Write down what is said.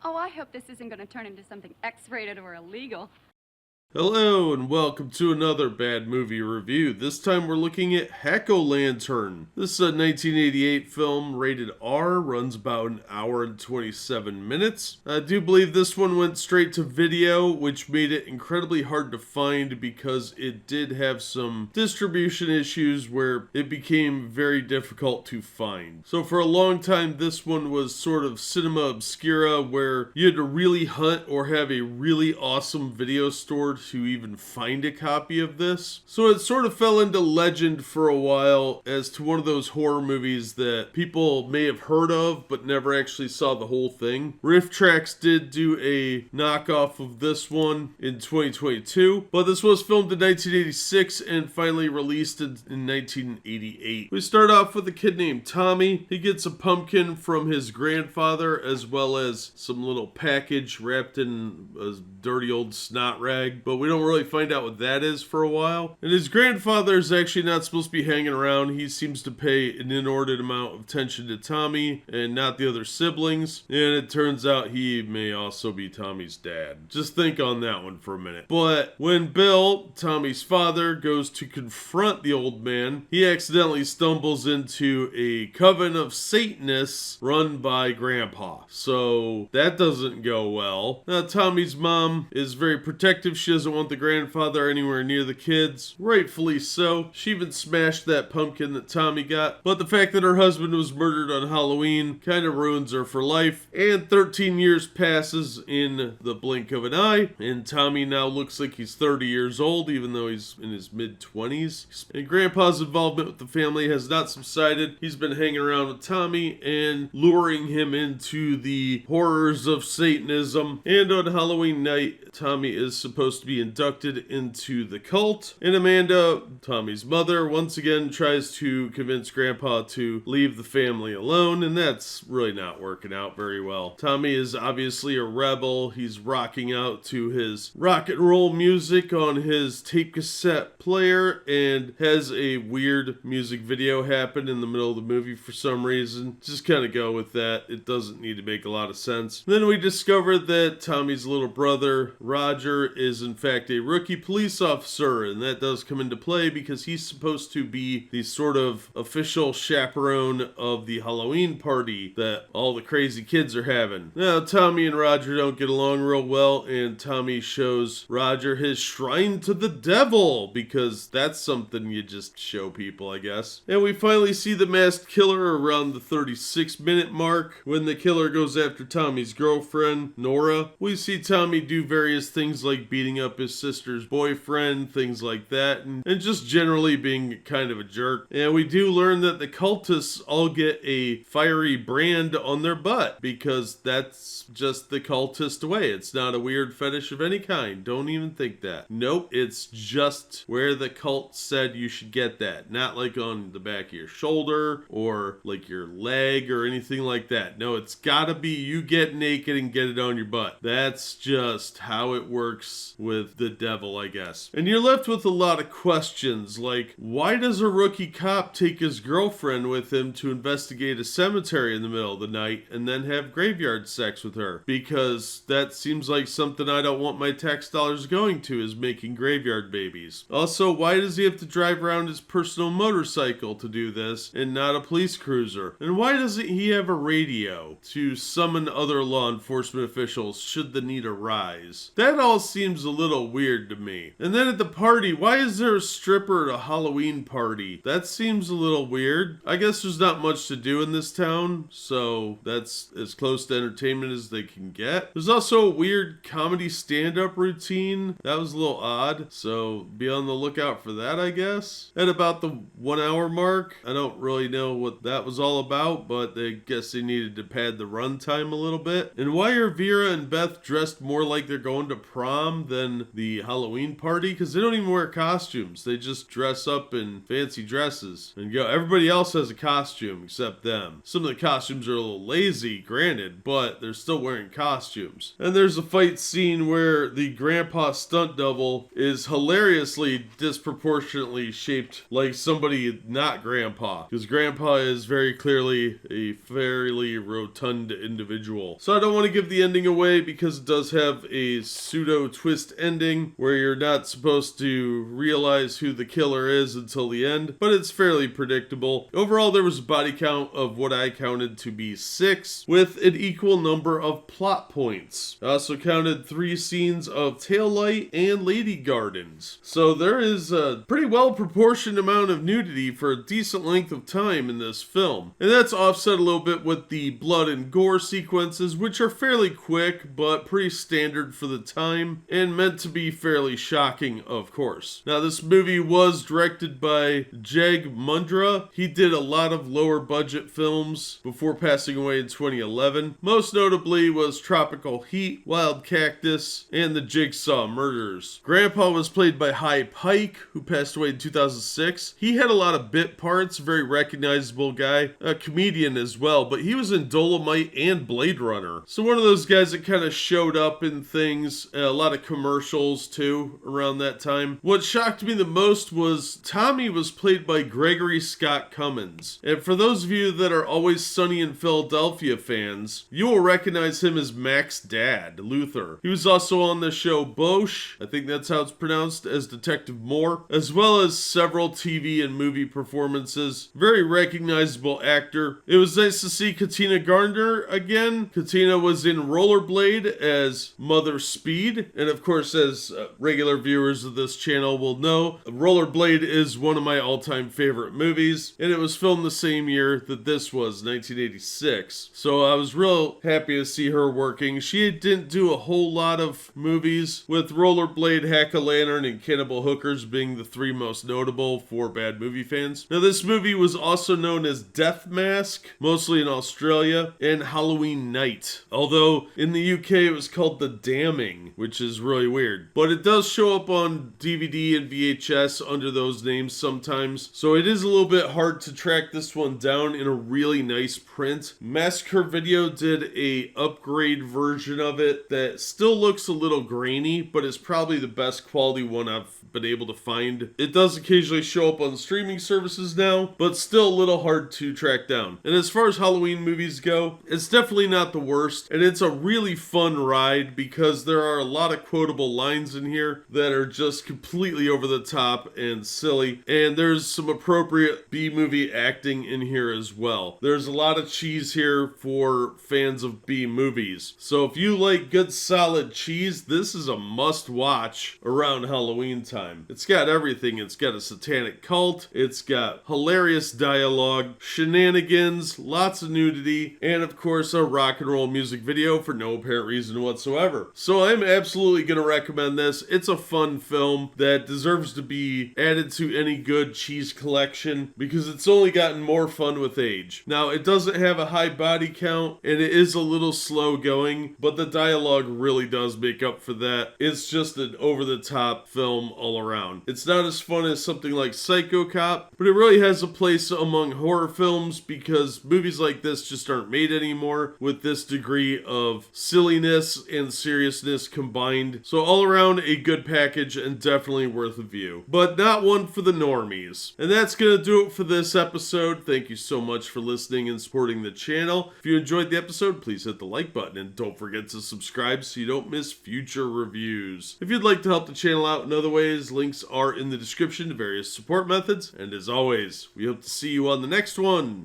Oh, I hope this isn't going to turn into something X-rated or illegal. Hello and welcome to another bad movie review. This time we're looking at Hack-O-Lantern. This is a 1988 film, rated R, runs about an hour and 27 minutes. I do believe this one went straight to video, which made it incredibly hard to find because it did have some distribution issues where it became very difficult to find. So for a long time this one was sort of cinema obscura, where you had to really hunt or have a really awesome video store to even find a copy of this. So it sort of fell into legend for a while as to one of those horror movies that people may have heard of but never actually saw the whole thing. Riff Tracks did do a knockoff of this one in 2022, but this was filmed in 1986 and finally released in 1988. We start off with a kid named Tommy. He gets a pumpkin from his grandfather as well as some little package wrapped in a dirty old snot rag, but we don't really find out what that is for a while. And his grandfather is actually not supposed to be hanging around. He seems to pay an inordinate amount of attention to Tommy and not the other siblings. And it turns out he may also be Tommy's dad. Just think on that one for a minute. But when Bill, Tommy's father, goes to confront the old man, he accidentally stumbles into a coven of Satanists run by Grandpa. So that doesn't go well. Now Tommy's mom is very protective. She doesn't want the grandfather anywhere near the kids. Rightfully so. She even smashed that pumpkin that Tommy got. But the fact that her husband was murdered on Halloween kind of ruins her for life. And 13 years passes in the blink of an eye. And Tommy now looks like he's 30 years old, even though he's in his mid-20s. And Grandpa's involvement with the family has not subsided. He's been hanging around with Tommy and luring him into the horrors of Satanism. And on Halloween night, Tommy is supposed to be inducted into the cult. And Amanda, Tommy's mother, once again tries to convince Grandpa to leave the family alone, and that's really not working out very well. Tommy is obviously a rebel. He's rocking out to his rock and roll music on his tape cassette player and has a weird music video happen in the middle of the movie for some reason. Just kind of go with that. It doesn't need to make a lot of sense. Then we discover that Tommy's little brother, Roger, is in fact a rookie police officer, and that does come into play because he's supposed to be the sort of official chaperone of the Halloween party that all the crazy kids are having. Now, Tommy and Roger don't get along real well, and Tommy shows Roger his shrine to the devil, because that's something you just show people, I guess. And we finally see the masked killer around the 36-minute mark when the killer goes after Tommy's girlfriend, Nora. We see Tommy do various things like beating up his sister's boyfriend, things like that, and just generally being kind of a jerk. And we do learn that the cultists all get a fiery brand on their butt because that's just the cultist way. It's not a weird fetish of any kind. Don't even think that. Nope, it's just where the cult said you should get that. Not like on the back of your shoulder or like your leg or anything like that. No, it's gotta be you get naked and get it on your butt. That's just how it works with the devil, I guess. And you're left with a lot of questions like, why does a rookie cop take his girlfriend with him to investigate a cemetery in the middle of the night and then have graveyard sex with her? Because that seems like something I don't want my tax dollars going to, is making graveyard babies. Also, why does he have to drive around his personal motorcycle to do this and not a police cruiser? And why doesn't he have a radio to summon other law enforcement officials should the need arise? That all seems a little weird to me. And then at the party, why is there a stripper at a Halloween party? That seems a little weird. I guess there's not much to do in this town, so that's as close to entertainment as they can get. There's also a weird comedy stand-up routine. That was a little odd, so be on the lookout for that, I guess. At about the 1 hour mark, I don't really know what that was all about, but I guess they needed to pad the runtime a little bit. And why are Vera and Beth dressed more like they're going to prom than than the Halloween party because they don't even wear costumes. They just dress up in fancy dresses and go. Everybody else has a costume except them. Some of the costumes are a little lazy, granted, but they're still wearing costumes. And there's a fight scene where the grandpa stunt double is hilariously disproportionately shaped like somebody not grandpa, because grandpa is very clearly a fairly rotund individual. So I don't want to give the ending away because it does have a pseudo twist ending where you're not supposed to realize who the killer is until the end, but it's fairly predictable. Overall, there was a body count of what I counted to be 6, with an equal number of plot points. I also counted 3 scenes of taillight and lady gardens. So there is a pretty well proportioned amount of nudity for a decent length of time in this film. And that's offset a little bit with the blood and gore sequences, which are fairly quick, but pretty standard for the time, and meant to be fairly shocking, of course. Now, this movie was directed by Jag Mundhra. He did a lot of lower budget films before passing away in 2011. Most notably was Tropical Heat, Wild Cactus, and The Jigsaw Murders. Grandpa was played by Pyke, who passed away in 2006. He had a lot of bit parts, very recognizable guy, a comedian as well, but he was in Dolomite and Blade Runner. So one of those guys that kind of showed up in things, a lot of commercials too around that time. What shocked me the most was Tommy was played by Gregory Cummins. And for those of you that are Always Sunny in Philadelphia fans, you will recognize him as Mac's dad, Luther. He was also on the show Bosch, I think that's how it's pronounced, as Detective Moore, as well as several TV and movie performances. Very recognizable actor. It was nice to see Katina Garner again. Katina was in Rollerblade as Mother Speed, and of course, as regular viewers of this channel will know, Rollerblade is one of my all-time favorite movies, and it was filmed the same year that this was, 1986. So I was real happy to see her working. She didn't do a whole lot of movies, with Rollerblade, Hack-a-Lantern, and Cannibal Hookers being the 3 most notable for bad movie fans. Now, this movie was also known as Death Mask, mostly in Australia, and Halloween Night. Although in the UK it was called The Damning, which is really weird. But it does show up on DVD and VHS under those names sometimes, so it is a little bit hard to track this one down in a really nice print. Massacre Video did a upgrade version of it that still looks a little grainy, but is probably the best quality one I've been able to find. It does occasionally show up on streaming services now, but still a little hard to track down. And as far as Halloween movies go, it's definitely not the worst, and it's a really fun ride because there are a lot of quotable lines in here that are just completely over the top and silly, and there's some appropriate B-movie acting in here as well. There's a lot of cheese here for fans of B-movies. So if you like good solid cheese, this is a must-watch around Halloween time. It's got everything. It's got a satanic cult, it's got hilarious dialogue, shenanigans, lots of nudity, and of course a rock and roll music video for no apparent reason whatsoever. So I'm absolutely going to recommend this. It's a fun film that deserves to be added to any good cheese collection because it's only gotten more fun with age. Now, it doesn't have a high body count and it is a little slow going, but the dialogue really does make up for that. It's just an over-the-top film all around. It's not as fun as something like Psycho Cop, but it really has a place among horror films because movies like this just aren't made anymore with this degree of silliness and seriousness combined. So all around a good package and definitely worth a view, but not one for the normies. And that's gonna do it for this episode. Thank you so much for listening and supporting the channel. If you enjoyed the episode, please hit the like button and don't forget to subscribe so you don't miss future reviews. If you'd like to help the channel out in other ways, links are in the description to various support methods. And as always, we hope to see you on the next one.